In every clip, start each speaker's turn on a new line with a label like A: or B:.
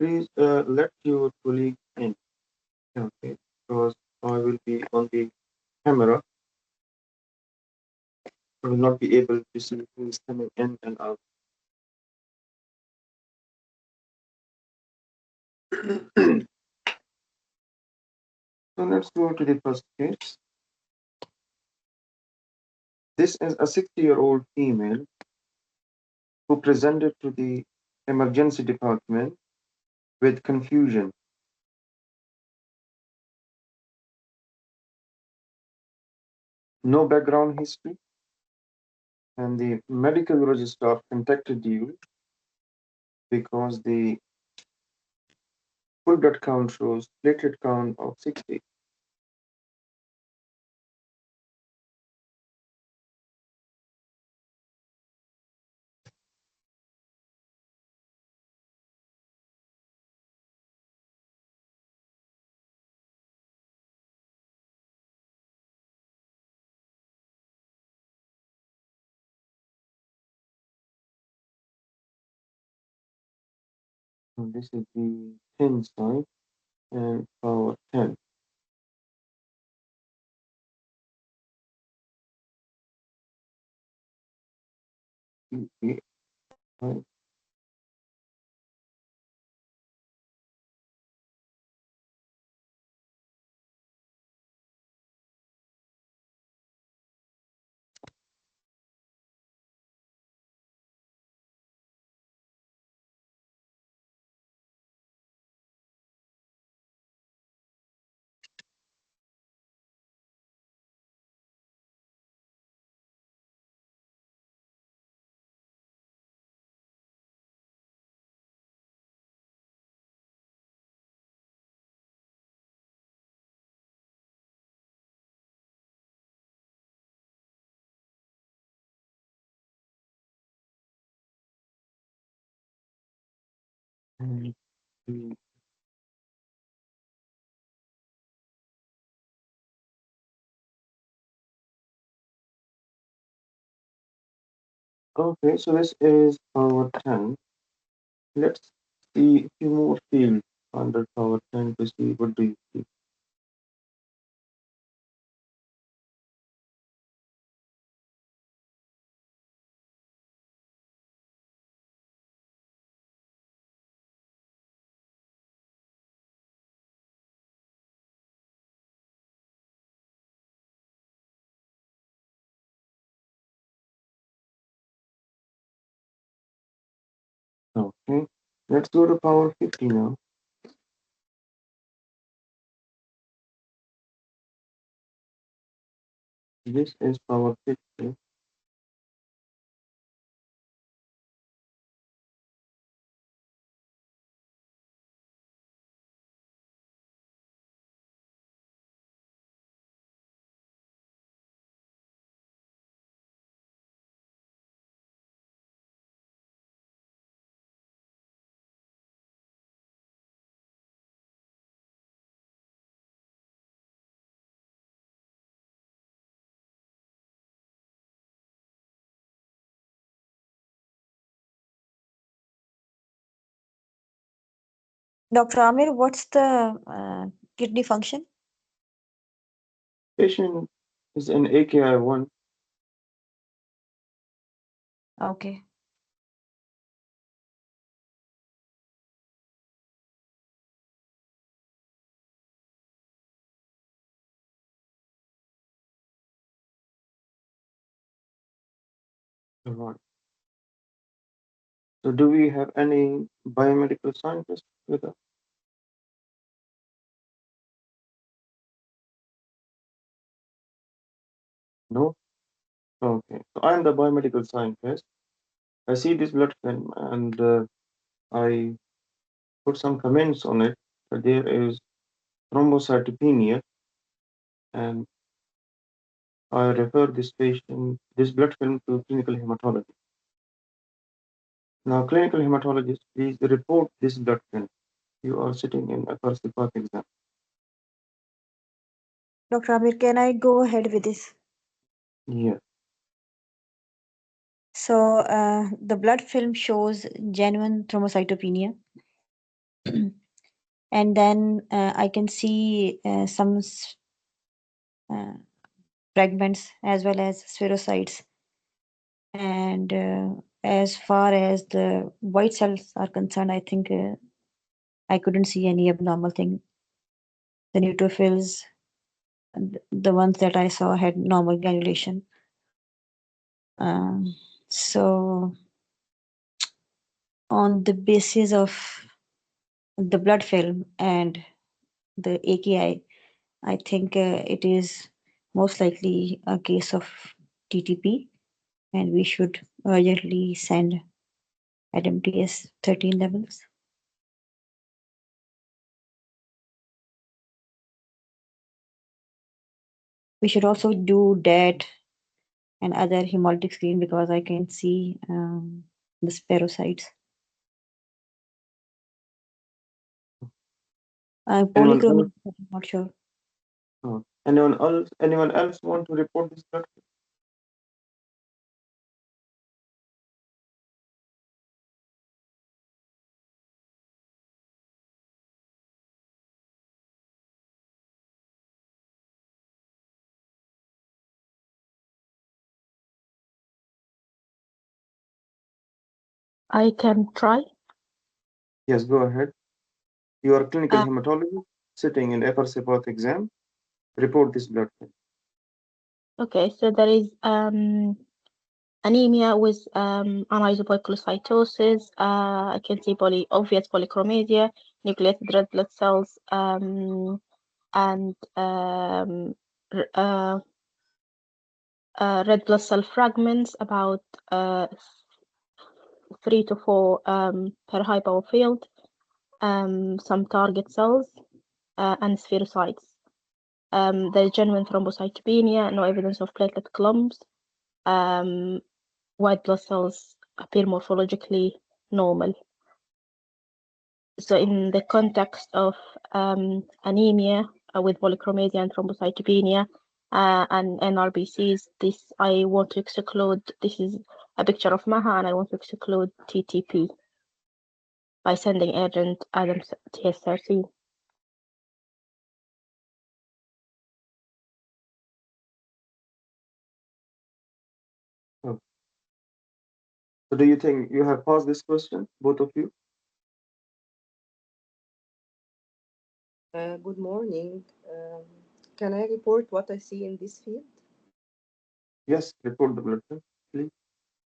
A: Please let your colleague in. Okay, because I will be on the camera. I will not be able to see who is coming in and out. So let's go to the first case. This is a 60-year-old female who presented to the emergency department with confusion, no background history, and the medical registrar contacted you because the full blood count shows platelet count of 60. So this is the 10 side and power 10. Okay, right. And the- Okay, so this is power 10. Let's see a few more fields under power 10 to see what do you see. Okay, let's go to power 50 now. This is power 50.
B: Dr. Amir, what's the kidney function?
A: Patient is in AKI1.
B: Okay.
A: Right. So do we have any biomedical scientists with us? No? Okay. So I'm the biomedical scientist. I see this blood film and I put some comments on it that there is thrombocytopenia and I refer this patient, this blood film to clinical hematology. Now, clinical hematologist, please report this blood film. You are sitting in a first part exam.
B: Dr. Amir, can I go ahead with this?
A: Yeah.
B: So, the blood film shows genuine thrombocytopenia. And then I can see some uh, fragments as well as spherocytes. And as far as the white cells are concerned, I think I couldn't see any abnormal thing. The neutrophils, the ones that I saw had normal granulation. Um, so, on the basis of the blood film and the AKI, I think it is most likely a case of TTP, and we should urgently send at MTS 13 levels. We should also do that and other hemolytic screen because I can see the spirocytes.
A: Anyone else?
B: Polychromic, I'm not sure.
A: Anyone else? Anyone else want to report this blood?
C: I can try.
A: Yes, go ahead. You are a clinical
C: Uh,
A: hematologist sitting in FRC path exam. Report this blood film.
C: okay, so there is anemia with anisopoikilocytosis. I can see obvious polychromasia, nucleated red blood cells, and red blood cell fragments, about 3 to 4 per high power field, some target cells, and spherocytes. There is genuine thrombocytopenia, no evidence of platelet clumps. White blood cells appear morphologically normal. So in the context of anemia with polychromasia and thrombocytopenia and NRBCs, this I want to exclude. This is a picture of Maha, and I want to exclude TTP by sending urgent Adams TS13.
A: Oh. So do you think you have passed this question, both of you?
D: Good morning. Can I report what I see in this field?
A: Yes, report the blood film, please.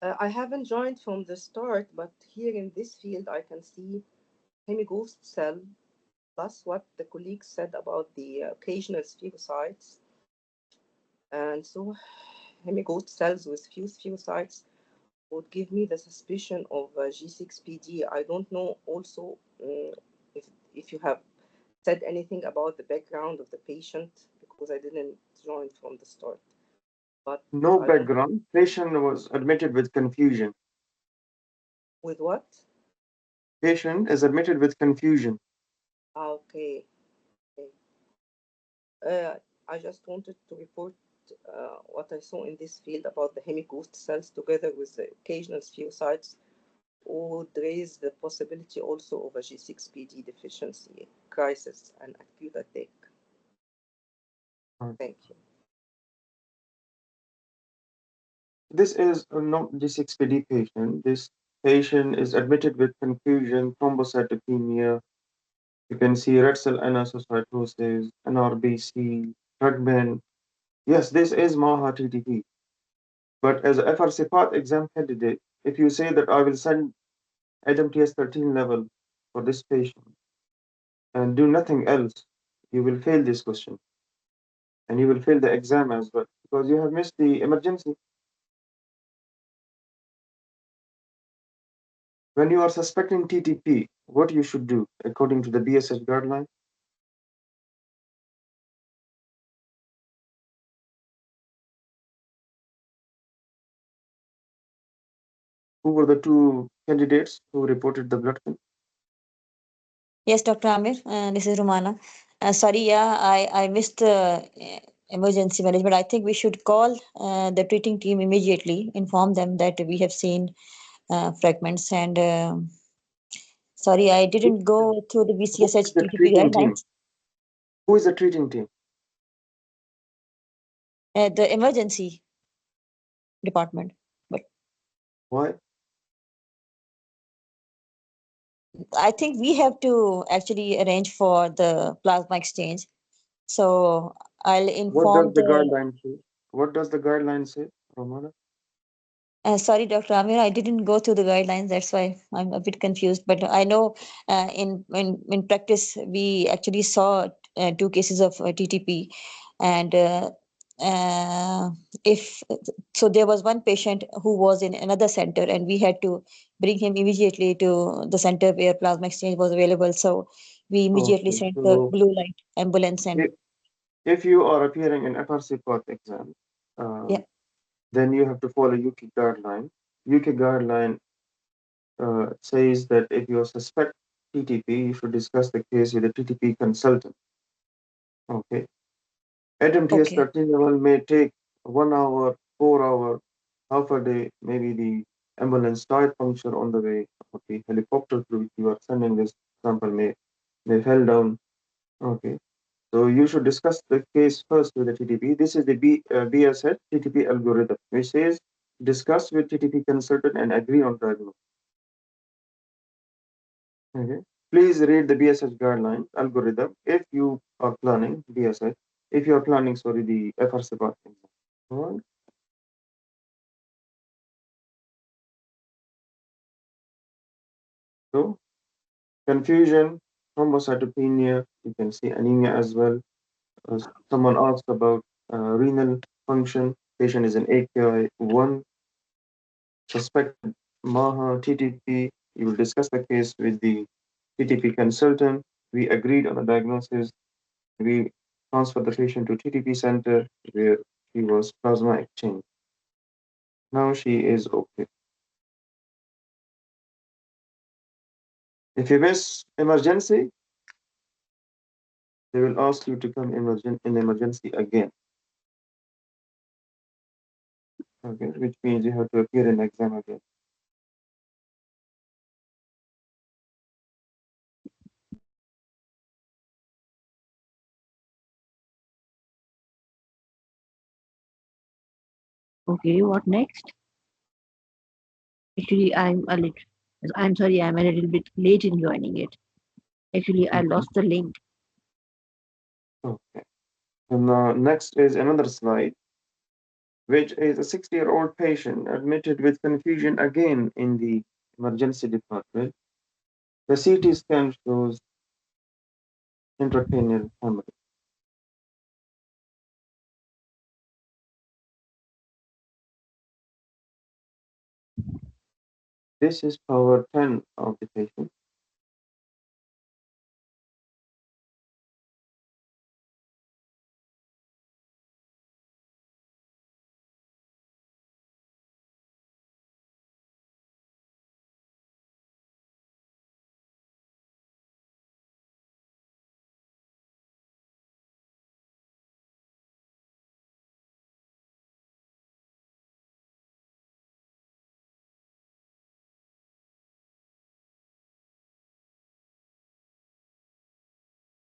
D: I haven't joined from the start, but here in this field, I can see hemighost cell, plus what the colleagues said about the occasional spherocytes. And so, hemighost cells with few spherocytes would give me the suspicion of G6PD. I don't know also if you have said anything about the background of the patient because I didn't join from the start. But
A: No
D: I don't.
A: background. Patient was admitted with confusion.
D: With what?
A: Patient is admitted with confusion.
D: Okay. Okay. Uh, I just wanted to report what I saw in this field about the hemighost cells together with the occasional spherocytes would raise the possibility also of a G6PD deficiency crisis and acute attack.
A: Right.
D: Thank you.
A: This is not G6PD patient. This patient is admitted with confusion, thrombocytopenia. You can see red cell anisocytosis, NRBC, fragment. Yes, this is MAHA TTP. But as a FRC path exam candidate, if you say that I will send ADAM-TS 13 level for this patient and do nothing else, you will fail this question and you will fail the exam as well because you have missed the emergency. When you are suspecting TTP, what you should do according to the BSH guideline? Who were the two candidates who reported the blood film?
B: Yes, Dr. Amir, this is Rumana. Sorry, yeah, I missed the emergency management. I think we should call the treating team immediately, inform them that we have seen fragments and Sorry, I
A: Who
B: didn't go through the
A: who is
B: BCSH
A: the
B: TTP
A: treating team?
B: guidelines.
A: Who is the treating team?
B: The emergency department. But
A: Why?
B: I think we have to actually arrange for the plasma exchange. So I'll
A: What does
B: inform
A: the
B: the.
A: guideline say? What does the guideline say, Romana?
B: Sorry, Dr. Amir, I didn't go through the guidelines. That's why I'm a bit confused. But I know in practice we actually saw two cases of TTP, and uh, if so, there was one patient who was in another center, and we had to bring him immediately to the center where plasma exchange was available. So we immediately
A: Okay,
B: sent the
A: so
B: blue light ambulance, and
A: if, if you are appearing in FRC Path exam,
B: yeah,
A: then you have to follow UK guideline. UK guideline says that if you suspect TTP, you should discuss the case with a TTP consultant. Okay. ATMTS
B: okay,
A: 13 level may take 1 hour, 4 hour, half a day, maybe the ambulance tire puncture on the way, or the helicopter to which you are sending this sample may fell down. Okay. So you should discuss the case first with the TTP. This is the BSH TTP algorithm, which says discuss with TTP consultant and agree on diagnosis. Okay. Please read the BSH guideline algorithm if you are planning BSH. If you are planning, sorry, the FRC part. All right. So confusion, thrombocytopenia, you can see anemia as well. Uh, Someone asked about renal function. Patient is an AKI1, suspected MAHA TTP. You will discuss the case with the TTP consultant. We agreed on a diagnosis. We transferred the patient to TTP center where she was plasma exchange. Now she is okay. If you miss emergency, they will ask you to come in emergency again. Okay, which means you have to appear in exam again.
E: Okay, what next? Actually, I'm sorry, I'm a little bit late in joining it. Actually, I
A: Okay.
E: lost the link.
A: Okay. And next is another slide, which is a 60-year-old patient admitted with confusion again in the emergency department. The CT scan shows intracranial hemorrhage. This is power 10 of the patient.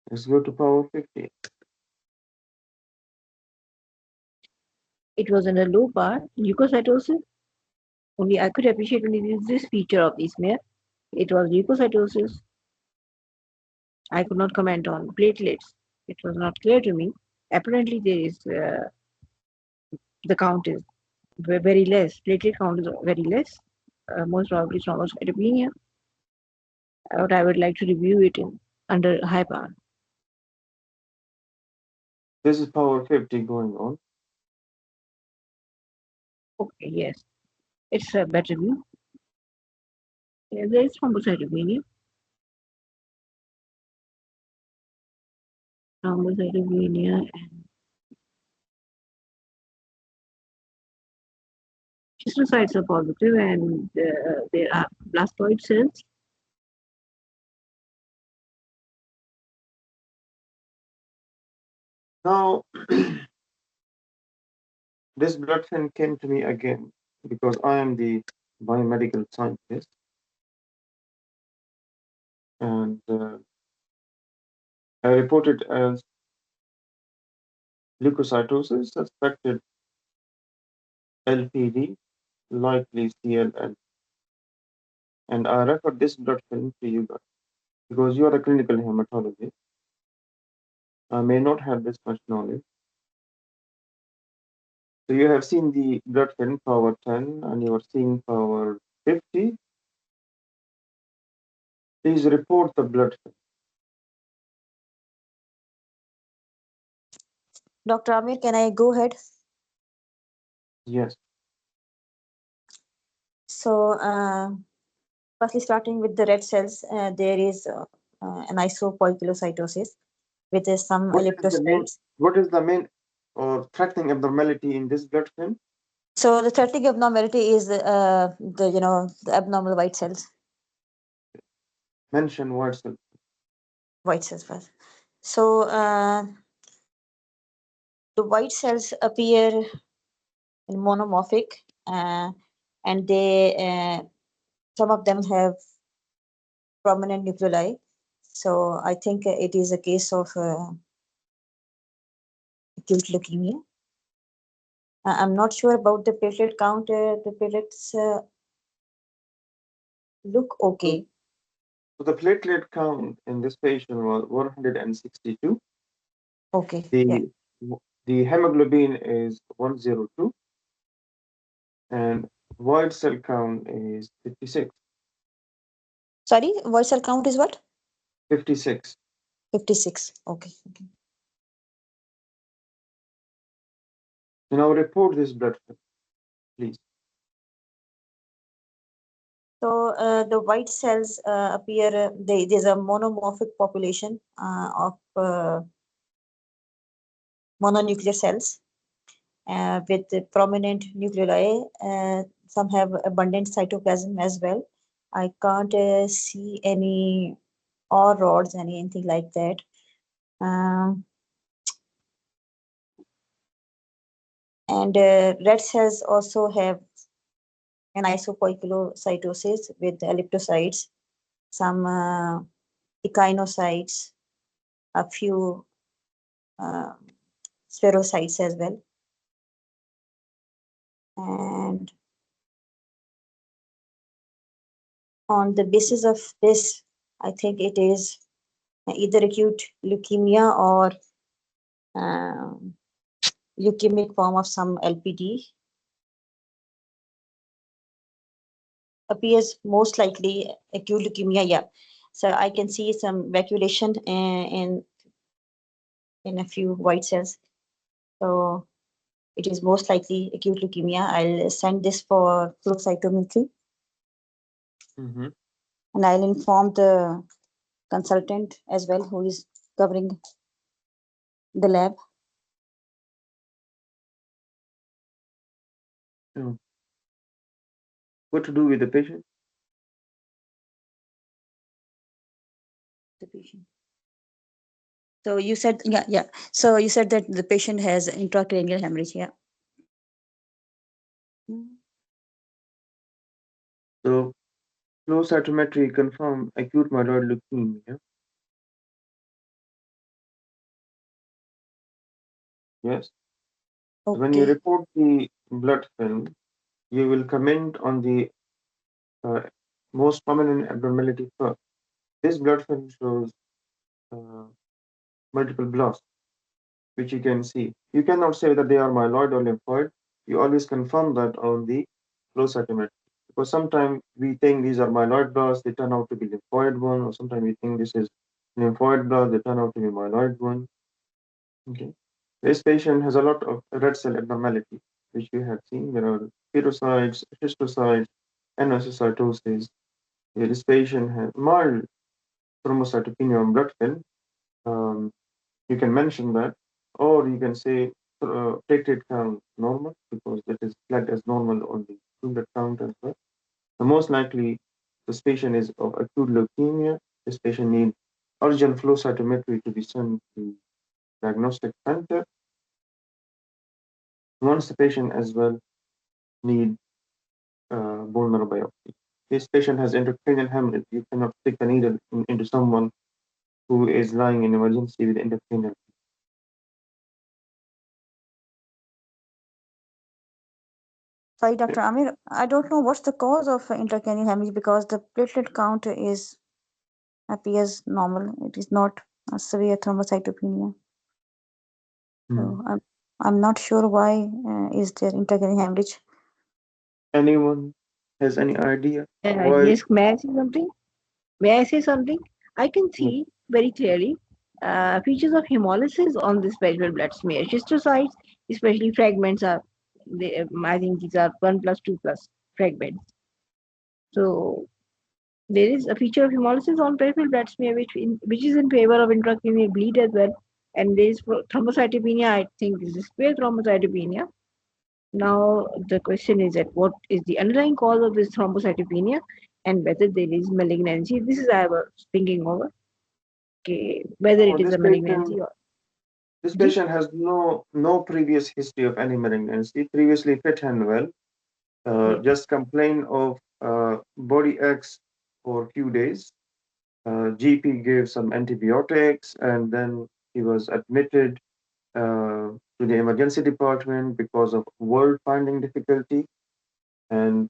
A: Let's go to power 50.
E: It was in the low part, leukocytosis. Only I could appreciate only this feature of the smear. It was leukocytosis. I could not comment on platelets. It was not clear to me. Apparently, there is the count is very less. Platelet count is very less. Most probably thrombocytopenia. But I would like to review it in under high power.
A: This is power 50 going on.
E: Okay, yes, it's a better view. Yeah, there is thrombocytopenia. Thrombocytopenia and histiocytes are positive, and there are blastoid cells.
A: Now, this blood thin came to me again because I am the biomedical scientist. and I reported as leukocytosis, suspected LPD, likely CLL, and I referred this blood film to you guys because you are a clinical hematologist. I may not have this much knowledge. So you have seen the blood film power 10 and you are seeing power 50. Please report the blood film.
B: Dr. Amir, can I go ahead?
A: Yes.
B: So, firstly, starting with the red cells, there is an isopoikilocytosis with some elliptocytes.
A: What is the main or threatening abnormality in this blood film?
B: So the threatening abnormality is the abnormal white cells.
A: Mention white cell.
B: White cells first. So the white cells appear in monomorphic, and they some of them have prominent nuclei. So I think it is a case of acute leukemia. I'm not sure about the platelet count. The platelets look okay.
A: So the platelet count in this patient was 162.
B: Okay.
A: The
B: Yeah.
A: the hemoglobin is 102 and white cell count is 56.
B: Sorry, white cell count is what?
A: 56.
B: 56. Okay. Okay.
A: So now report this blood film, please.
B: So the white cells appear. There's a monomorphic population of mononuclear cells with the prominent nuclei. Some have abundant cytoplasm as well. I can't see any or rods, anything like that. Um, and red cells also have an isopoikilocytosis with elliptocytes, some echinocytes, a few uh, spherocytes as well. And on the basis of this, I think it is either acute leukemia or um, leukemic form of some LPD. Appears most likely acute leukemia. Yeah, so I can see some vacuolation in a few white cells. So it is most likely acute leukemia. I'll send this for flow cytometry, and I'll inform the consultant as well who is covering the lab.
A: So what to do with the patient?
B: The patient. So you said, yeah, yeah. So you said that the patient has intracranial hemorrhage, yeah.
A: So flow cytometry confirm acute myeloid leukemia. Yes. When you
B: Okay.
A: report the blood film, you will comment on the uh, most prominent abnormality first. This blood film shows uh, multiple blasts, which you can see. You cannot say that they are myeloid or lymphoid. You always confirm that on the flow cytometry. Because sometimes we think these are myeloid blasts, they turn out to be lymphoid one, or sometimes we think this is lymphoid blast, they turn out to be myeloid one. Okay. This patient has a lot of red cell abnormality, which you have seen. There are pherocytes, schistocytes, enocytosis. This patient has mild thrombocytopenia on blood film. Um, you can mention that, or you can say platelet count normal because that is flagged as normal on the platelet count as well. So most likely, this patient is of acute leukemia. This patient needs urgent flow cytometry to be sent to diagnostic center. Once the patient as well need bone marrow biopsy. this patient has intracranial hemorrhage. You cannot stick a needle into someone who is lying in emergency with intracranial.
B: Sorry, Dr. Amir, I don't know what's the cause of intracranial hemorrhage because the platelet count is appears normal. It is not a severe thrombocytopenia.
A: Hmm.
B: So I'm not sure why is there intracranial hemorrhage.
A: Anyone has any idea why?
E: Yes, may I say something? May I say something? I can
A: Yes.
E: see very clearly features of hemolysis on this peripheral blood smear. Schistocytes, especially fragments, are I think these are 1+2+ fragments. So there is a feature of hemolysis on peripheral blood smear which is in favor of intracranial bleed as well. And there is thrombocytopenia. I think this is clear thrombocytopenia. Now the question is that what is the underlying cause of this thrombocytopenia and whether there is malignancy. This is I was thinking over. Okay, whether
A: Oh,
E: it is a malignancy or
A: this
E: Ji?
A: patient has no previous history of any malignancy. Previously fit and well.
E: Yeah.
A: Just complain of body aches for a few days. GP gave some antibiotics, and then he was admitted to the emergency department because of word finding difficulty. And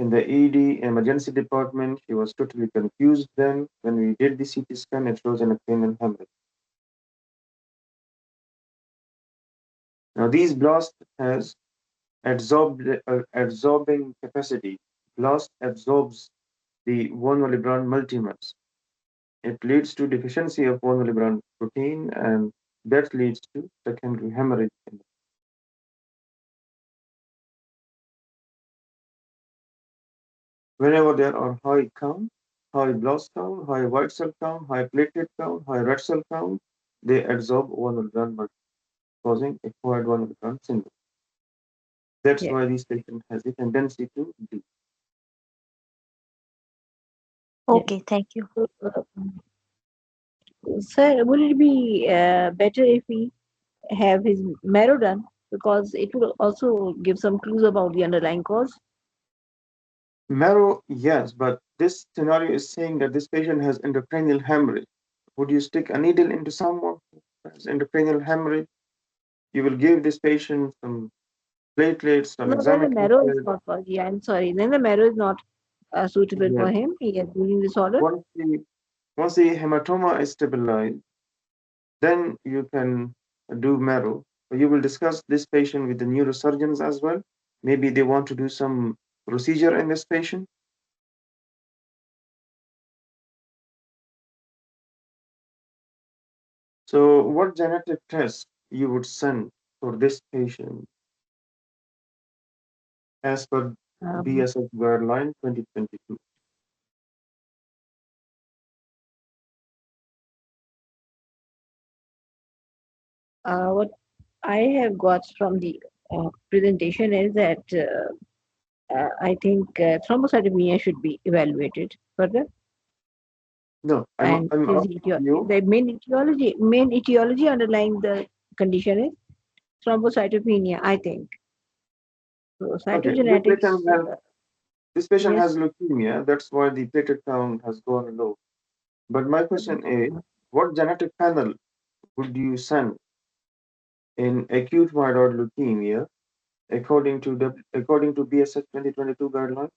A: in the ED emergency department, he was totally confused. Then, when we did the CT scan, it shows an cranial hemorrhage. Now, these blasts has absorbing capacity. Blast absorbs the von Willebrand multimers. It leads to deficiency of von Willebrand protein, and that leads to secondary hemorrhage. Whenever there are high count, high blast count, high white cell count, high platelet count, high red cell count, they absorb von Willebrand multimers, causing acquired von Willebrand syndrome. That's
E: Yeah.
A: why this patient has a tendency to bleed.
E: Yeah.
B: Okay, thank you.
E: So, sir, would it be better if we have his marrow done because it will also give some clues about the underlying cause?
A: Marrow, yes, but this scenario is saying that this patient has intracranial hemorrhage. Would you stick a needle into someone who has intracranial hemorrhage? You will give this patient some platelets, some
E: No, then the
A: examic
E: marrow is
A: liquid.
E: not for. Yeah, I'm sorry. Then the marrow is not suitable for
A: Yes.
E: him. He has bleeding disorder.
A: Once the hematoma is stabilized, then you can do marrow. You will discuss this patient with the neurosurgeons as well. Maybe they want to do some procedure in this patient. So, what genetic test you would send for this patient as per
E: Um,
A: BSS guideline 2022?
E: what I have got from the presentation is that I think thrombocytopenia should be evaluated further.
A: No,
E: And
A: I'm
E: is
A: asking you.
E: the main etiology underlying the condition is thrombocytopenia, I think. So
A: Okay,
E: cytogenetics,
A: this patient has
E: yes.
A: leukemia. That's why the platelet count has gone low. But my question is, what genetic panel would you send in acute myeloid leukemia according to BSS 2022 guideline?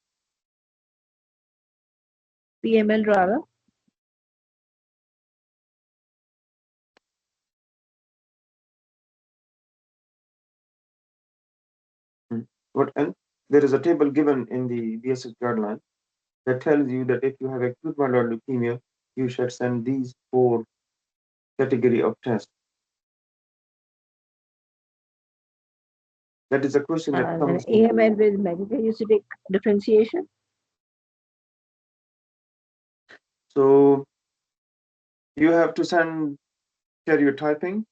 E: PML rather.
A: Hmm. What and there is a table given in the BSS guideline that tells you that if you have acute myeloid leukemia, you should send these four category of tests. That is a question that
E: Then
A: comes in
E: AML
A: the.
E: with megakaryocytic differentiation.
A: So you have to send karyotyping,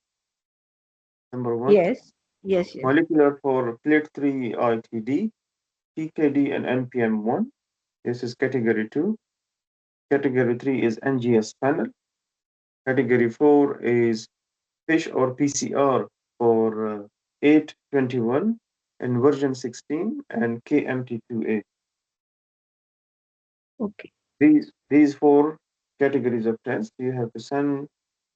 A: number one,
E: Yes, yes, yes.
A: molecular for plate 3 ITD, TKD, and NPM1. This is category 2. Category 3 is NGS panel. Category 4 is FISH or PCR for 821 and version 16 and KMT2A.
E: Okay.
A: These four categories of tests you have to send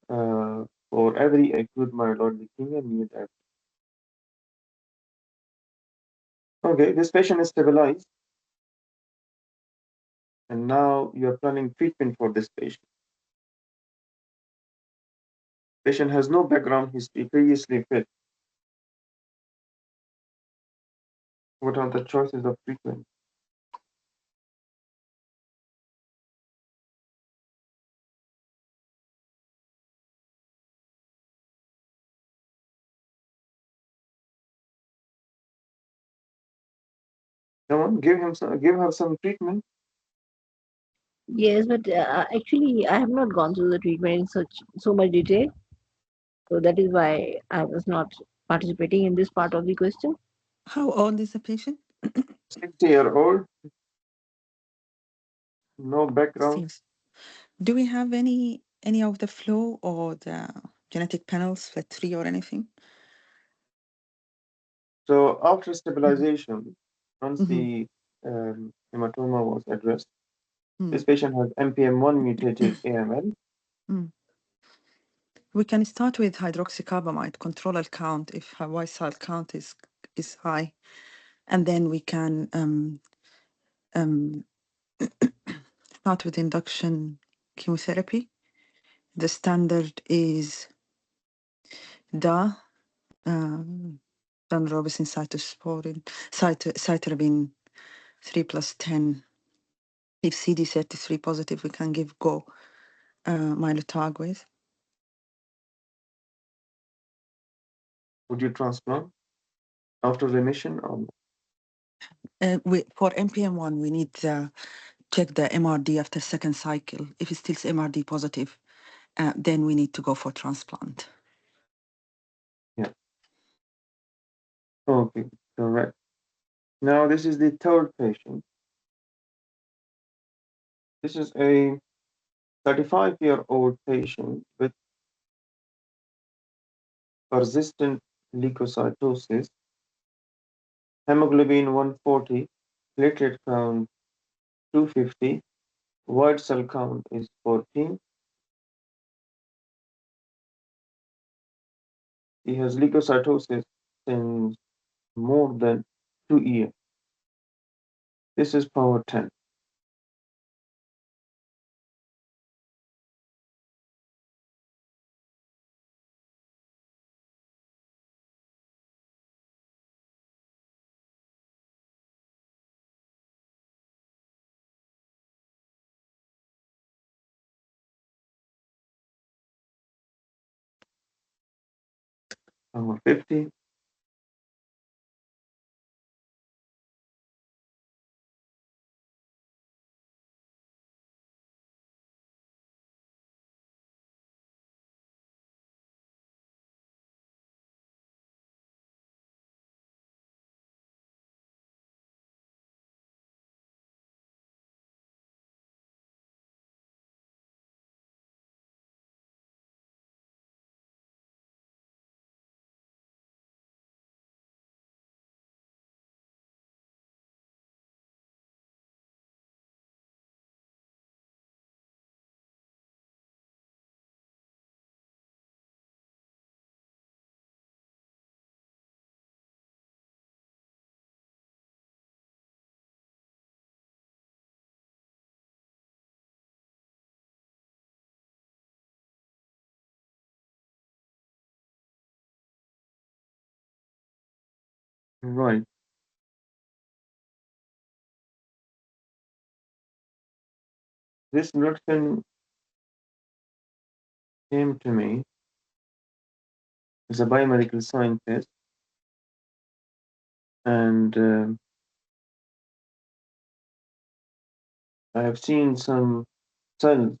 A: for every acute myeloid leukemia need. Okay, this patient is stabilized, and now you are planning treatment for this patient. Patient has no background history, previously fit. What are the choices of treatment? Come on, give her some treatment.
E: Yes, but actually, I have not gone through the treatment in so much detail. So that is why I was not participating in this part of the question.
F: How old is the patient?
A: 60-year-old, no background.
F: Seems. Do we have any of the flow or the genetic panels, FLT3 or anything?
A: So after stabilization, once
F: Mm-hmm.
A: the hematoma was addressed,
F: Mm.
A: this patient has NPM1 mutated AML.
F: Mm. We can start with hydroxycarbamide, control L count if her white cell count is high, and then we can um, start with induction chemotherapy. The standard is DA, Robinson cytosporin, cytarabine 3+10. If CD33 positive, we can give go Mylotarg with.
A: Would you transplant after remission? Or
F: For NPM1, we need check the MRD after second cycle. If it's still MRD positive, then we need to go for transplant.
A: yeah. Okay, correct. Now this is the third patient. This is a 35-year-old patient with persistent leukocytosis, hemoglobin 140, platelet count 250, white cell count is 14. He has leukocytosis since more than 2 years. This is power 10. Power 50. Right. This blood film came to me as a biomedical scientist, and I have seen some cells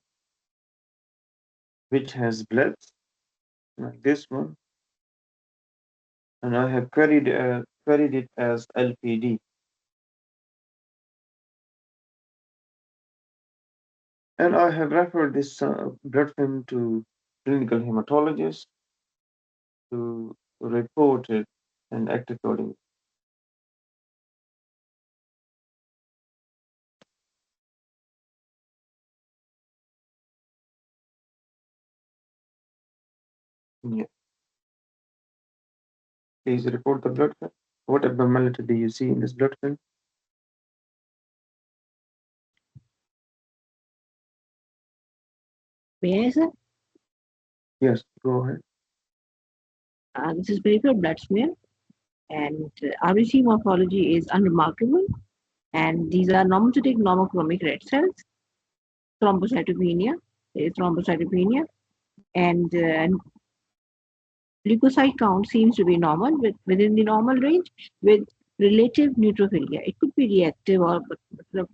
A: which has bled like this one, and I have queried it as LPD. And I have referred this blood film to clinical hematologist to report it and act accordingly. Yeah. Please report the blood film. What abnormality do you see in this blood film?
E: May I, sir?
A: Yes, go ahead.
E: This is peripheral blood smear, and RBC morphology is unremarkable. And these are normocytic normochromic red cells, thrombocytopenia, thrombocytopenia, and leukocyte count seems to be normal within the normal range with relative neutrophilia. It could be reactive or, but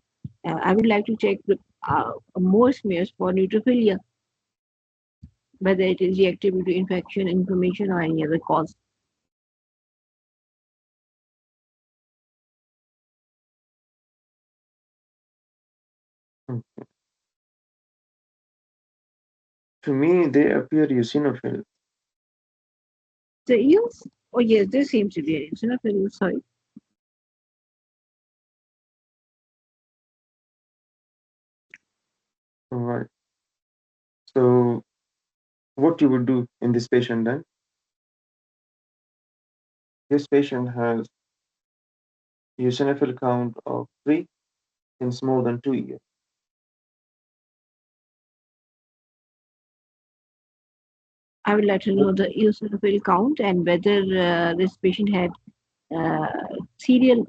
E: I would like to check more smears for neutrophilia, whether it is reactive due to infection, inflammation, or any other cause.
A: Okay. To me, they appear eosinophil.
E: The eels? Oh yes, there seems to be an eosinophil. Sorry.
A: All right. So, what you would do in this patient then? This patient has eosinophil count of 3 since more than 2 years.
E: I would like to know the eosinophil count and whether this patient had uh, serial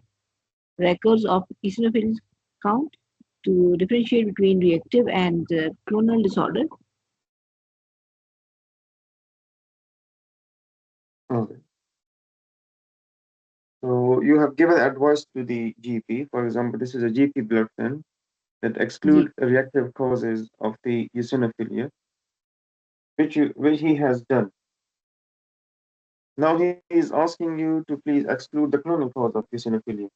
E: records of eosinophil count to differentiate between reactive and clonal disorder.
A: Okay. So, you have given advice to the GP. For example, this is a GP blood thin that exclude reactive causes of the eosinophilia, which he has done. Now he is asking you to please exclude the clonal cause of eosinophilia.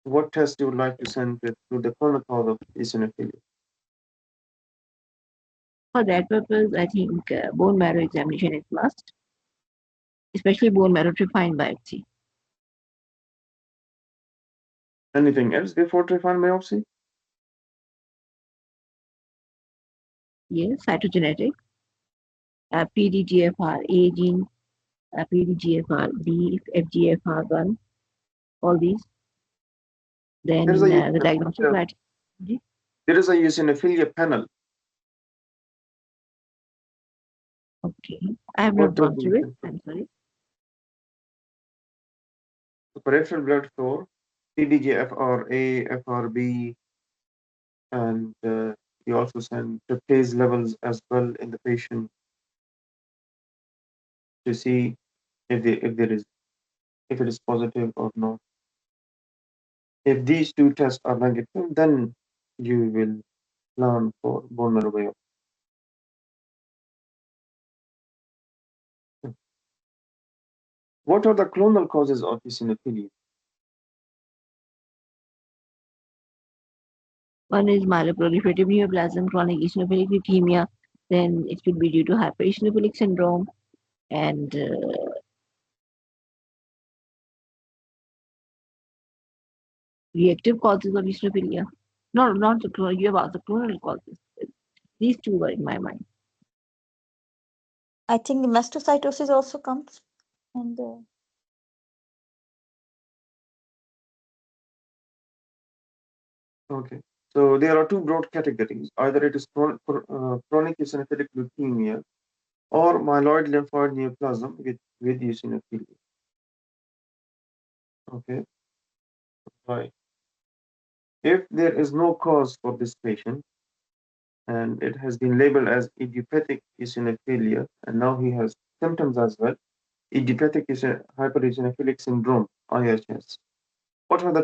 A: What test you would like to send to exclude the clonal cause of eosinophilia?
E: For that purpose, I think bone marrow examination is must, especially bone marrow trephine biopsy.
A: Anything else before trephine biopsy?
E: Yes, cytogenetic, PDGFR-A gene, PDGFR-B, FGFR1, all these.
A: There is a
E: Then the diagnostic
A: eosinophilia,
E: criteria.
A: there is a eosinophilia panel.
E: Okay, I have not
A: What does
E: gone
A: the
E: through it. I'm sorry.
A: peripheral blood flow, PDGFR-A, FRB, and you also send tryptase levels as well in the patient to see if it is positive or not. If these two tests are negative, then you will plan for bone marrow biopsy. What are the clonal causes of eosinophilia?
E: One is myeloproliferative neoplasm, chronic eosinophilic leukemia. Then it could be due to hypereosinophilic syndrome and reactive causes of eosinophilia. No, not the clonal. You have asked the clonal causes. These two were in my mind.
B: I think mastocytosis also comes, and
A: Okay. So there are two broad categories. Either it is chronic eosinophilic leukemia or myeloid lymphoid neoplasm with eosinophilia. Okay. Right. If there is no cause for this patient and it has been labeled as idiopathic eosinophilia, and now he has symptoms as well, idiopathic hypereosinophilic syndrome, IHS. What are the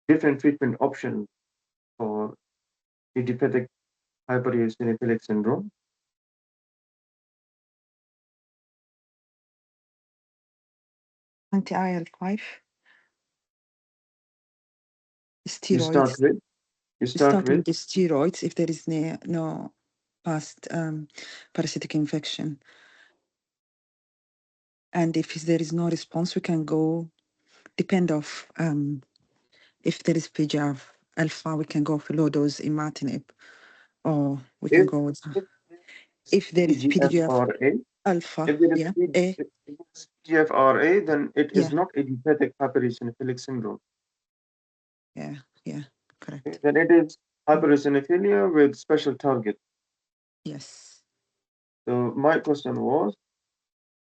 A: different treatment options for idiopathic hypereosinophilic syndrome?
F: Anti-IL-5,
A: You start
F: steroids.
A: with you
F: We
A: start
F: start
A: with
F: with the steroids if there is no past parasitic infection. And if there is no response, we can go, depend of if there is PGF alpha, we can go for low dose imatinib, or we can
A: if
F: go with
A: if
F: if there is PDGF
A: PGFRA.
F: alpha,
A: If there is
F: yeah, A,
A: PGFRA, then it
F: yeah,
A: is not idiopathic hypereosinophilic syndrome.
F: yeah,
A: Okay,
F: correct.
A: then it is hypereosinophilia with special target.
F: Yes.
A: So my question was,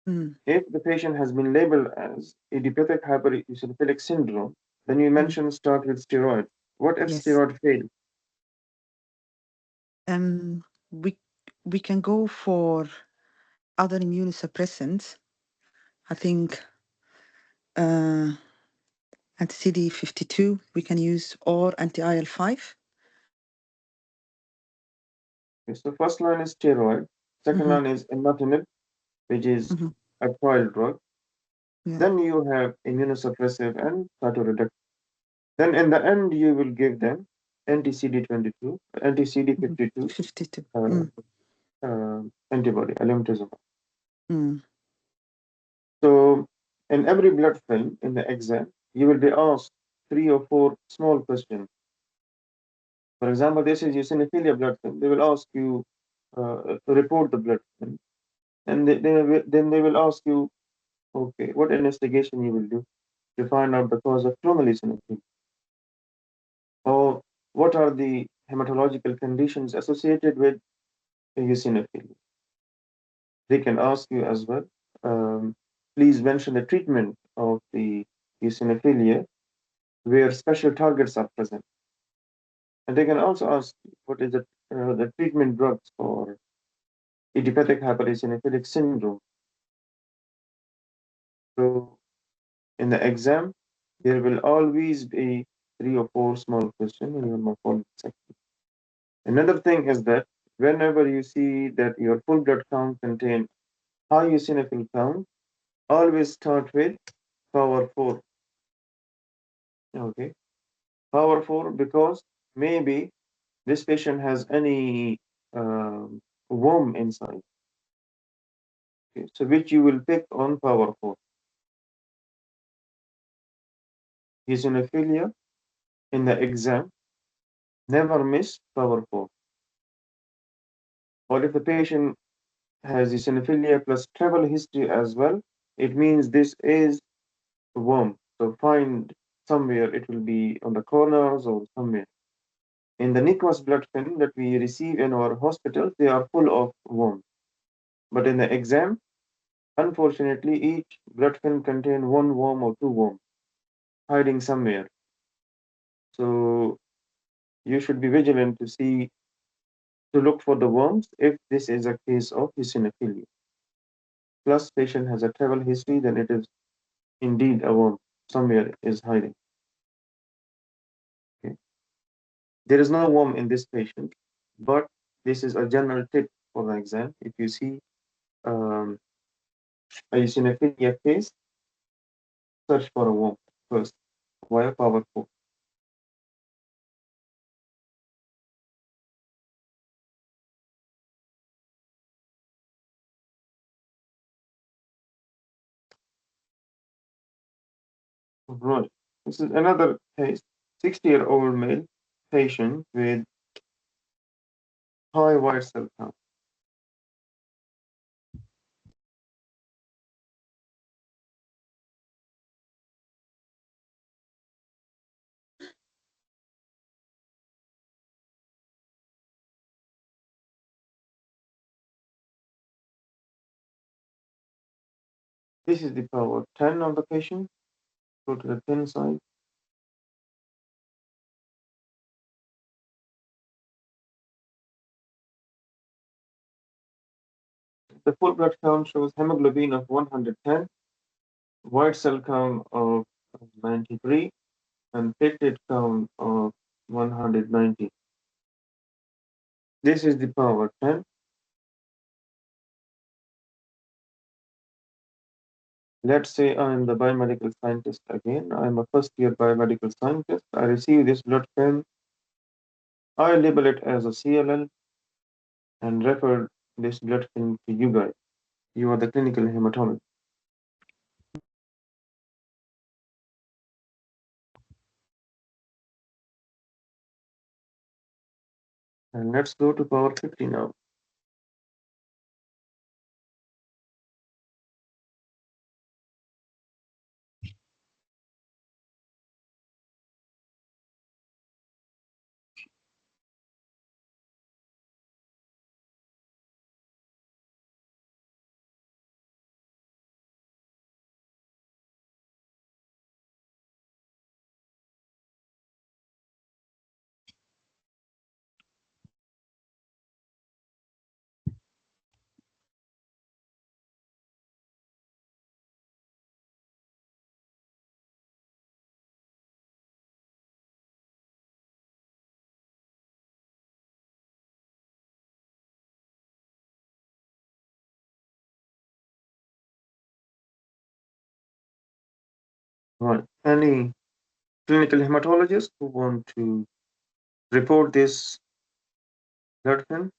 F: Mm,
A: if the patient has been labeled as idiopathic hypereosinophilic syndrome, then you mentioned start with steroid. What if
F: yes.
A: steroid fail?
F: We we can go for other immunosuppressants. I think anti-CD52 we can use, or anti-IL-5.
A: Okay, so first line is steroid. Second
F: Mm-hmm,
A: line is imatinib, which is
F: mm-hmm,
A: a trial drug.
F: yeah.
A: Then you have immunosuppressive and cytoreductive. Then in the end, you will give them anti-CD22,
F: Mm-hmm.
A: anti-CD52
F: 52.
A: uh, antibody, alemtuzumab.
F: Mm,
A: So in every blood film in the exam, you will be asked 3 or 4 small questions. For example, this is eosinophilia blood film. They will ask you to report the blood film, and then they will ask you, okay, what investigation you will do to find out the cause of clonal eosinophilia, or what are the hematological conditions associated with eosinophilia. They can ask you as well, um, please mention the treatment of the eosinophilia where special targets are present. And they can also ask what is the treatment drugs for idiopathic hypereosinophilic syndrome. So in the exam, there will always be 3 or 4 small questions in your morphology section. Another thing is that whenever you see that your full blood count contains high eosinophil count, always start with power 4. Okay, power 4 because maybe this patient has any worm inside. Okay, so which you will pick on power 4. Eosinophilia in the exam, never miss power 4. Or if the patient has eosinophilia plus travel history as well, it means this is a worm. So find somewhere, it will be on the corners or somewhere. In the Nicholas blood film that we receive in our hospitals, they are full of worms. But in the exam, unfortunately, each blood film contains 1 worm or 2 worms hiding somewhere. So you should be vigilant to look for the worms if this is a case of eosinophilia. Plus, patient has a travel history, then it is indeed a worm somewhere is hiding. Okay. There is no worm in this patient, but this is a general tip for the exam. If you see a eosinophilia case, search for a worm first via power 4. Right. This is another case, 60-year-old male patient with high white cell count. This is the power 10 of the patient. Go to the thin side. The full blood count shows hemoglobin of 110, white cell count of 93, and platelet count of 190. This is the power 10. Let's say I am the biomedical scientist again. I am a first year biomedical scientist. I receive this blood film. I label it as a CLL and refer this blood film to you guys. You are the clinical hematologist. And let's go to power 50 now. Right. Any clinical hematologist who want to report this blood film?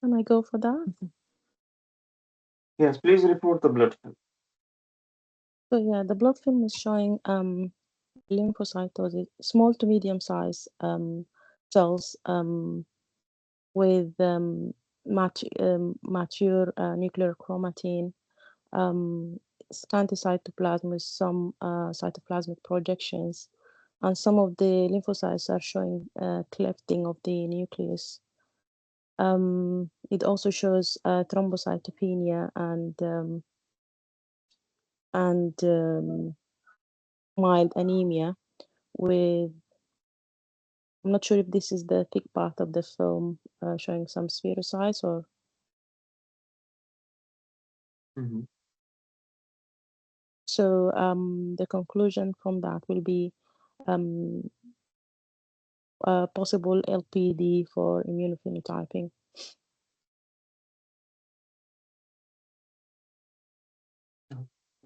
C: Can I go for that?
A: Yes, please report the blood film.
C: So yeah, the blood film is showing lymphocytosis, small to medium size cells with mature nuclear chromatin, scanty cytoplasm with some cytoplasmic projections, and some of the lymphocytes are showing clefting of the nucleus. It also shows thrombocytopenia and mild anemia with, I'm not sure if this is the thick part of the film showing some spherocytes or.
A: Mm-hmm.
C: So the conclusion from that will be um, possible LPD for immunophenotyping.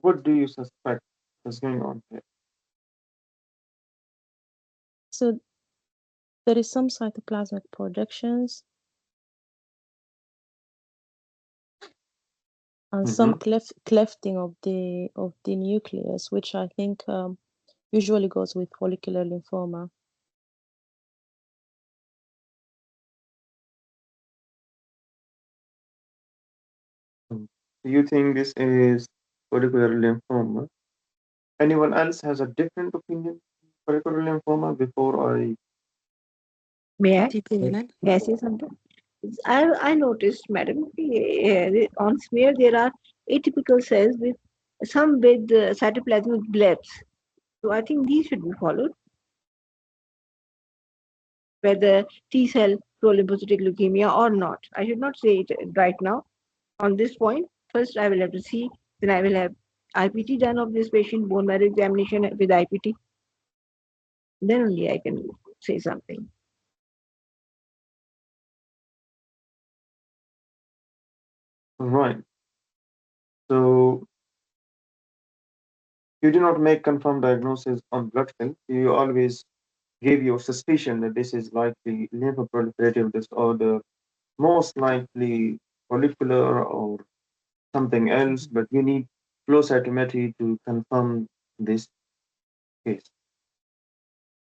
A: What do you suspect is going on here?
C: So there is some cytoplasmic projections and some
A: Mm-hmm.
C: clefting of the nucleus, which I think usually goes with follicular lymphoma.
A: Do you think this is follicular lymphoma? Anyone else has a different opinion? Follicular lymphoma before I.
E: May I?
F: TPLL.
E: May I say something? I noticed, madam, on smear there are atypical cells with some with cytoplasmic blebs. So I think these should be followed. Whether T cell prolymphocytic leukemia or not. I should not say it right now on this point. First, I will have to see, then I will have IPT done of this patient, bone marrow examination with IPT. Then only I can say something.
A: Right. So you do not make confirmed diagnosis on blood film. You always give your suspicion that this is likely lymphoproliferative disorder, most likely follicular or something else, but you need flow cytometry to confirm this case.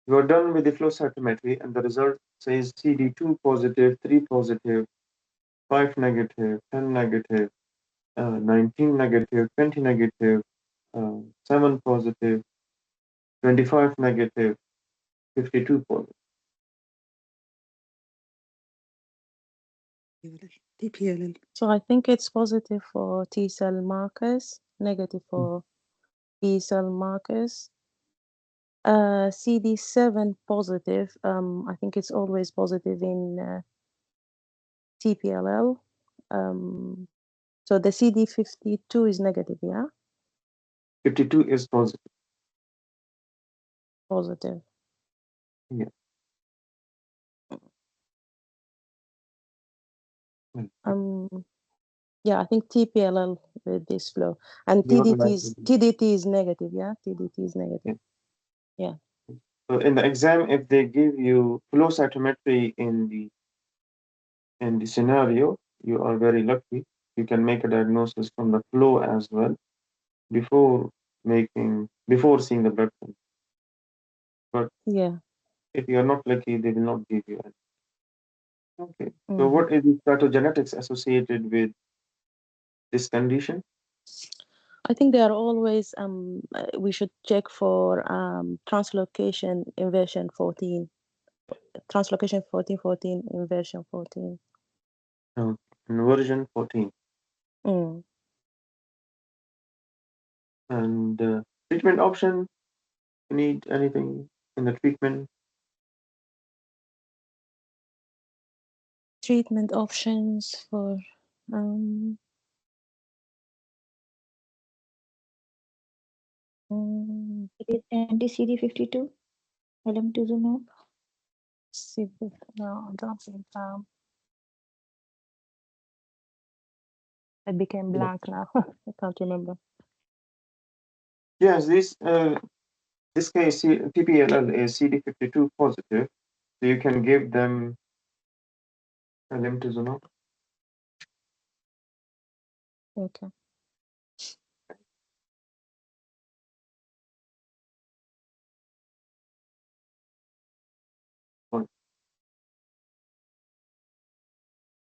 A: You are done with the flow cytometry, and the result says CD2 positive, 3 positive, 5 negative, 10 negative, 19 negative, 20 negative, 7 positive, 25 negative, 52 positive.
F: TPLL.
C: So I think it's positive for T cell markers, negative for B cell markers. CD7 positive, I think it's always positive in TPLL. So the CD52 is negative, yeah?
A: 52 is positive.
C: Positive.
A: Yeah.
C: Yeah, I think TPLL with this flow. And
A: You are
C: TDT is negative, yeah? TDT is negative. Yeah.
A: So in the exam, if they give you flow cytometry in the scenario, you are very lucky. You can make a diagnosis from the flow as well before before seeing the blood film. But
C: Yeah.
A: if you are not lucky, they will not give you any. Okay. So
C: Mm-hmm.
A: what is the cytogenetics associated with this condition?
C: I think they are always we should check for translocation inversion 14. Translocation 1414 inversion 14.
A: Uh, in version 14.
C: Mm.
A: And treatment option, you need anything in the treatment?
C: Treatment options for um mm,
B: It is anti-CD52, alemtuzumab.
C: no, I don't think it became
A: Yeah.
C: blank now. I can't remember.
A: Yes, this case TPLL is CD52 positive, so you can give them alemtuzumab.
C: Okay.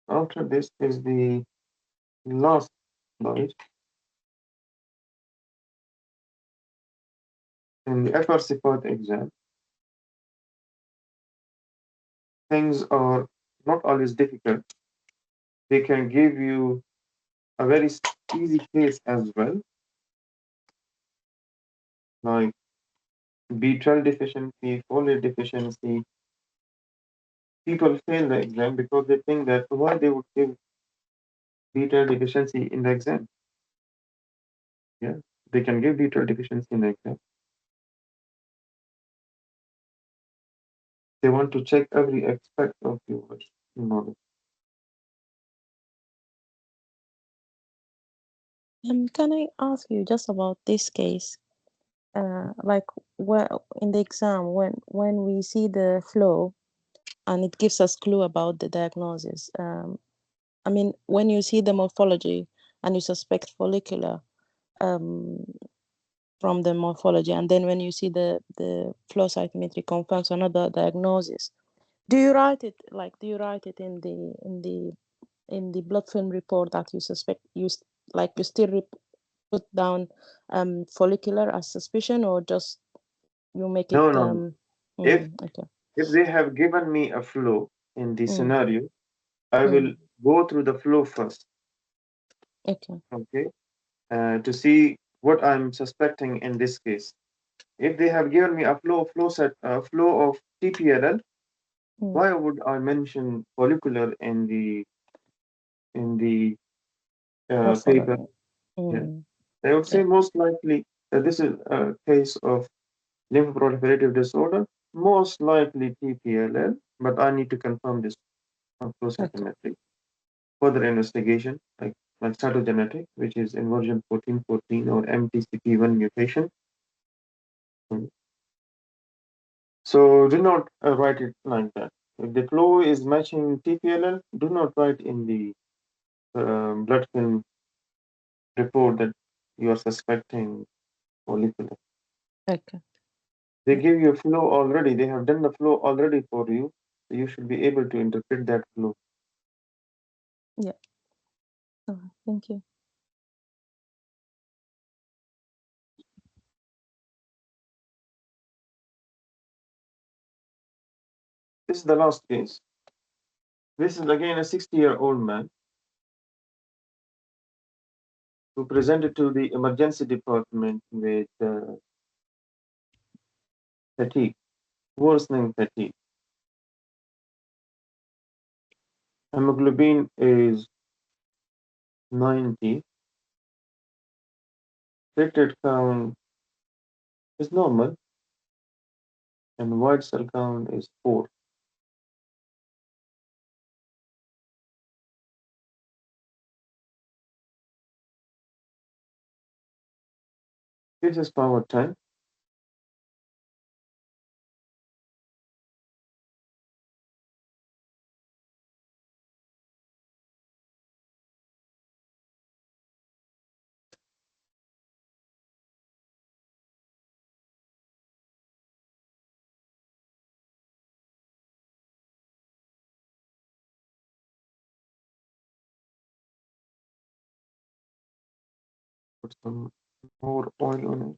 A: After this is the last slide. In the FRC part exam, things are not always difficult. They can give you a very easy case as well, like B12 deficiency, folate deficiency. People fail the exam because they think that why they would give B12 deficiency in the exam. Yeah, they can give B12 deficiency in the exam. They want to check every aspect of your knowledge.
C: Can I ask you just about this case? Like in the exam, when we see the flow and it gives us clue about the diagnosis. I mean, when you see the morphology and you suspect follicular um, from the morphology, and then when you see the flow cytometry confirms another diagnosis, do you write it in the blood film report that you suspect you still put down follicular as suspicion, or just you make it
A: No, no, no. If
C: okay.
A: if they have given me a flow in the
C: Mm,
A: scenario, I will
C: mm,
A: go through the flow first,
C: okay.
A: okay, to see what I'm suspecting in this case. If they have given me a flow of TPLL,
C: Mm,
A: why would I mention follicular in the paper?
C: morphology.
A: Yeah,
C: Mm,
A: they would say
C: yeah.
A: most likely that this is a case of lymphoproliferative disorder, most likely TPLL, but I need to confirm this on flow
C: Okay.
A: cytometry. Further investigation, like cytogenetic, which is inversion 1414 or MTCP1 mutation. Mm. So do not write it like that. If the flow is matching TPLL, do not write in the blood film report that you are suspecting follicular.
C: Okay.
A: They
C: Yeah.
A: give you a flow already. They have done the flow already for you. So you should be able to interpret that flow.
C: Yeah. Thank you.
A: This is the last case. This is again a 60-year-old man who presented to the emergency department with fatigue, worsening fatigue. Hemoglobin is 90. Platelet count is normal, and white cell count is 4. This is power 10. Put some more oil on it.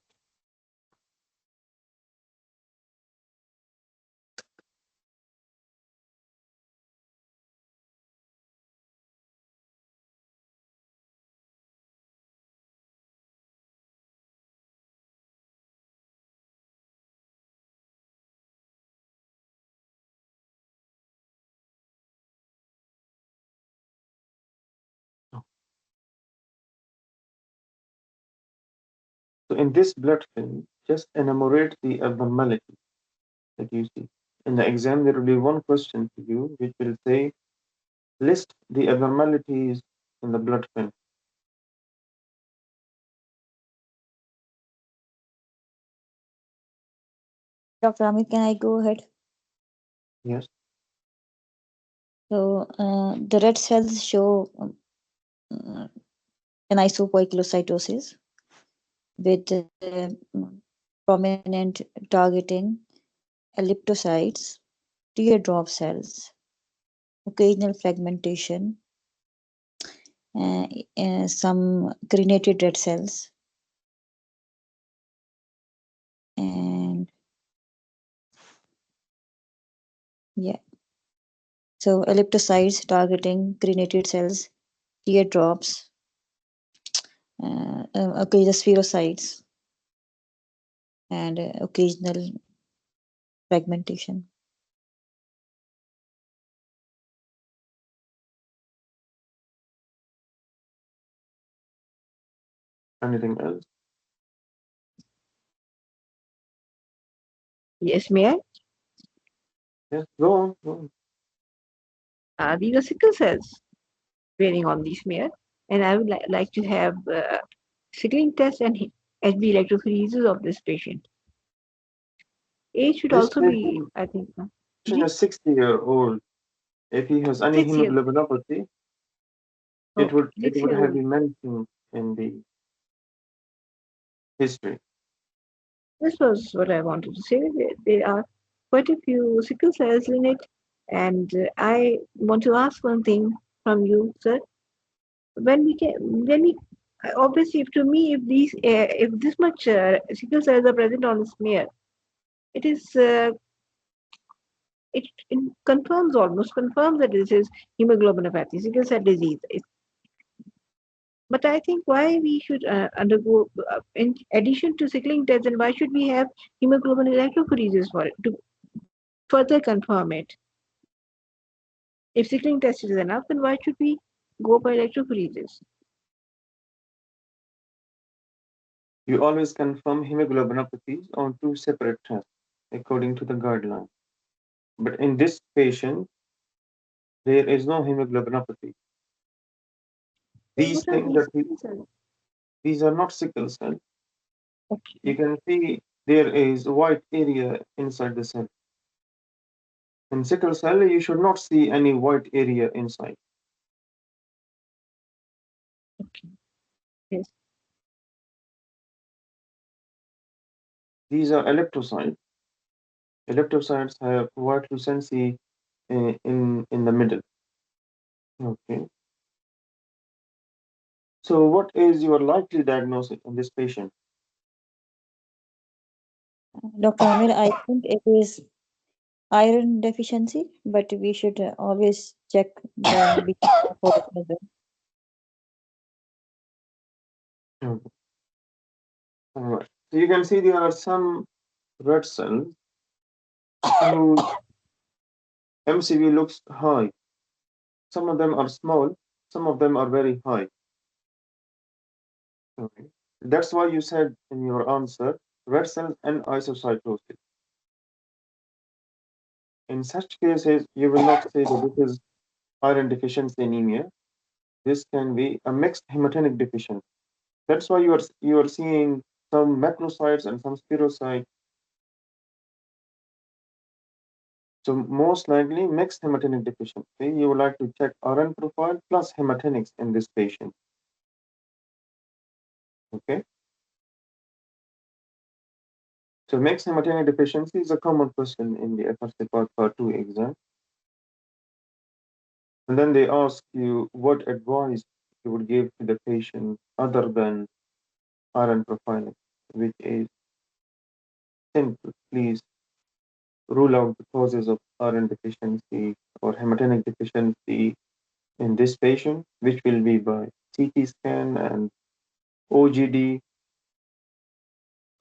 A: So in this blood film, just enumerate the abnormality that you see. In the exam, there will be one question to you, which will say, list the abnormalities in the blood film.
B: Dr. Amit, can I go ahead?
A: Yes.
B: So the red cells show uh, anisopoikilocytosis with prominent targeting elliptocytes, teardrop cells, occasional fragmentation, some crenated red cells, and yeah, so elliptocytes targeting crenated cells, teardrops, okay, the spherocytes, and occasional fragmentation.
A: Anything else?
E: Yes, may I?
A: Yes. Go on. Go on.
E: These are sickle cells bearing on the smear, and I would like to have sickling test and HB electrophoresis of this patient. Age should
A: This
E: also
A: patient
E: be, I think,
A: is 60-year-old. If he has any
E: 6 years.
A: hemoglobinopathy, it
E: Okay,
A: would it
E: six
A: would
E: year
A: have
E: old.
A: been mentioned in the history.
E: This was what I wanted to say. There are quite a few sickle cells in it, and I want to ask one thing from you, sir. When we obviously, if to me, if this much sickle cells are present on the smear, it is it confirms almost confirms that this is hemoglobinopathy, sickle cell disease. But I think why we should undergo, in addition to sickling test, and why should we have hemoglobin electrophoresis for it to further confirm it? If sickling test is enough, then why should we go by electrophoresis?
A: You always confirm hemoglobinopathies on two separate tests according to the guideline. But in this patient, there is no hemoglobinopathy.
E: Then
A: These
E: what are
A: things
E: these
A: that
E: sickle cells?
A: these are not sickle cell. You
E: Okay,
A: can see there is a white area inside the cell. In sickle cell, you should not see any white area inside.
E: okay, yes,
A: These are elliptocytes. Elliptocytes have white lucency in the middle. Okay. So, what is your likely diagnosis in this patient?
B: Dr. Amir, I think it is iron deficiency, but we should always check the BPR for it as well.
A: Okay. All right. So you can see there are some red cells whose MCV looks high. Some of them are small, some of them are very high. Okay. That's why you said in your answer red cells and isocytosis. In such cases, you will not say that this is iron deficiency anemia. This can be a mixed hematinic deficiency. That's why you are seeing some macrocytes and some spherocytes. So most likely mixed hematinic deficiency. You would like to check RN profile plus hematinics in this patient. Okay. So mixed hematinic deficiency is a common question in the FRC Part 2 exam. And then they ask you what advice you would give to the patient other than RN profiling, which is simple. Please rule out the causes of iron deficiency or hematinic deficiency in this patient, which will be by CT scan and OGD.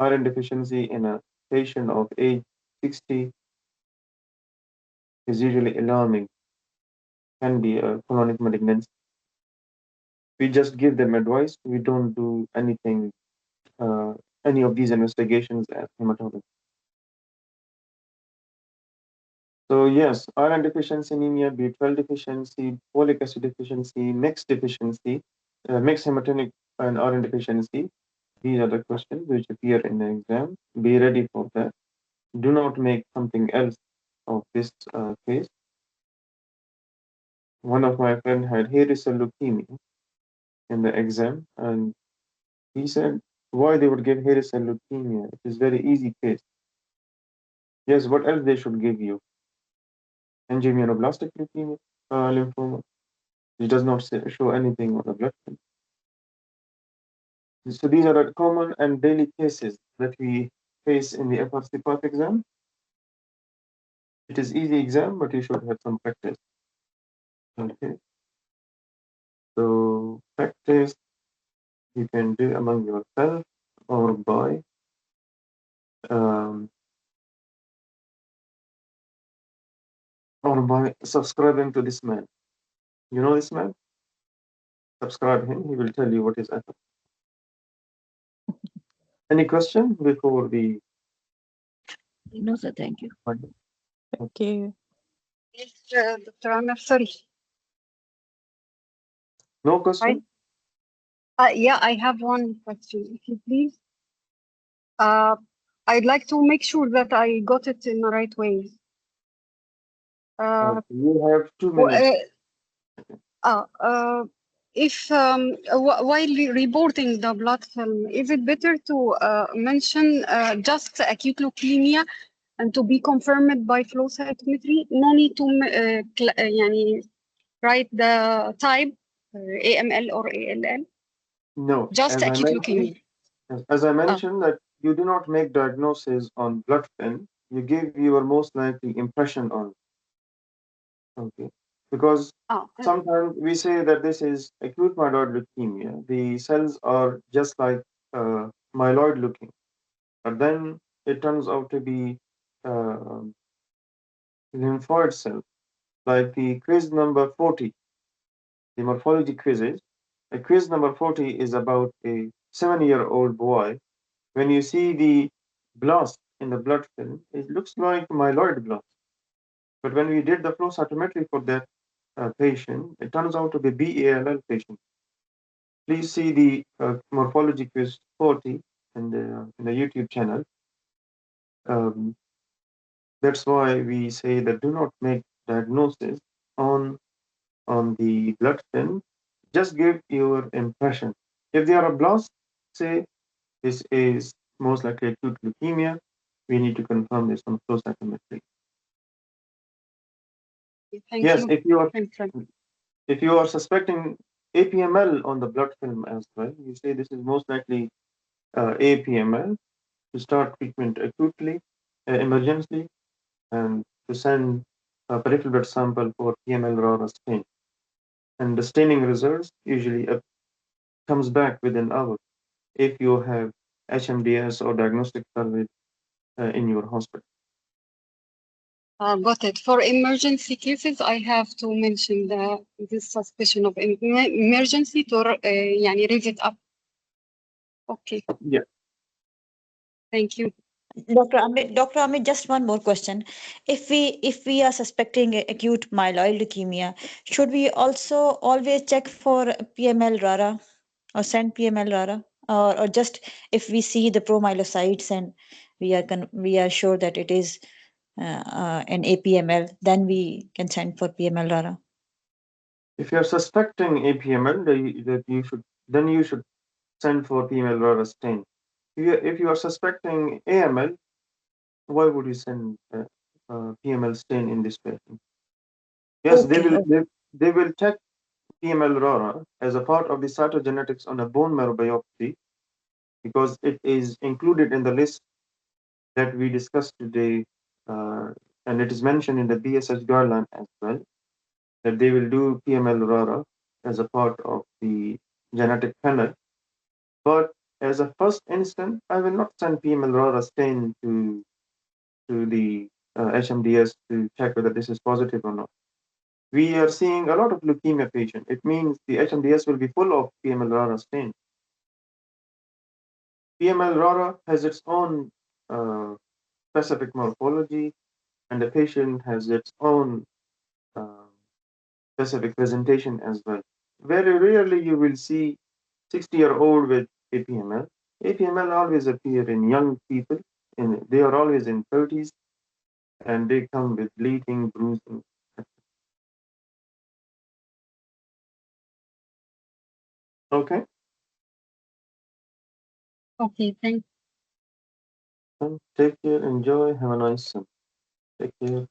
A: Iron deficiency in a patient of age 60 is usually alarming, can be a colonic malignancy. We just give them advice. We don't do anything, any of these investigations as hematology. So yes, iron deficiency anemia, B12 deficiency, folic acid deficiency, mixed deficiency, mixed hematinic and iron deficiency. These are the questions which appear in the exam. Be ready for that. do not make something else of this case. One of my friend had hairy cell leukemia in the exam, and he said why they would give hairy cell leukemia. It is very easy case. Yes, what else they should give you? Angioimmunoblastic leukemia, lymphoma. It does not show anything on the blood film. So these are the common and daily cases that we face in the FRC path exam. It is easy exam, but you should have some practice. Okay. So practice you can do among yourself or um, by subscribing to this man. You know this man? Subscribe him. He will tell you what is FRC. Any question before we?
E: No, sir, thank you.
C: Okay.
G: Yes, Dr. Amir, sorry.
A: No question.
G: Yeah, I have one question, if you please. I'd like to make sure that I got it in the right way.
A: You have 2
G: w-
A: minutes.
G: if while reporting the blood film, is it better to mention just acute leukemia and to be confirmed by flow cytometry? No need to يعني write the type AML or ALL.
A: No,
G: Just
A: as I
G: acute
A: mentioned,
G: leukemia.
A: as I mentioned that you do not make diagnosis on blood film. You give your most likely impression on. Okay, because
G: Oh,
A: sometimes we say that this is acute myeloid leukemia. The cells are just like myeloid looking, but then it turns out to be uh, lymphoid cells, like the quiz number 40, the morphology quizzes. Quiz number 40 is about a 7-year-old boy. When you see the blast in the blood film, it looks like myeloid blast. But when we did the flow cytometry for that patient, it turns out to be BALL patient. Please see the morphology quiz 40 in the YouTube channel. Um, that's why we say that do not make diagnosis on the blood film. Just give your impression. If they are a blast, say this is most likely acute leukemia. We need to confirm this on flow cytometry.
G: thank
A: Yes,
G: you.
A: if you are suspecting APML on the blood film as well, you say this is most likely APML to start treatment acutely, emergency, and to send a peripheral blood sample for PML RARA stain. And the staining results usually comes back within hours if you have HMDS or diagnostic survey in your hospital.
G: Got it. For emergency cases, I have to mention this suspicion of emergency to يعني raise it up. Okay.
A: Yeah.
G: Thank you.
B: Dr. Amit, just one more question. If we are suspecting acute myeloid leukemia, should we also always check for PML RARA or send PML RARA, or just if we see the promyelocytes and we are sure that it is an APML, then we can send for PML RARA?
A: If you are suspecting APML, then you should send for PML RARA stain. If you are suspecting AML, why would you send PML stain in this patient? Yes,
B: Okay.
A: they will check PML RARA as a part of the cytogenetics on a bone marrow biopsy because it is included in the list that we discussed today, and it is mentioned in the BSH guideline as well that they will do PML RARA as a part of the genetic panel. But as a first instance, I will not send PML RARA stain to the HMDS to check whether this is positive or not. We are seeing a lot of leukemia patients. It means the HMDS will be full of PML RARA stain. PML RARA has its own specific morphology, and the patient has its own uh, specific presentation as well. Very rarely you will see 60-year-old with APML. APML always appear in young people they are always in 30s, and they come with bleeding, bruising. Okay,
G: Okay, thank
A: take care, enjoy, have a nice sun. Take care.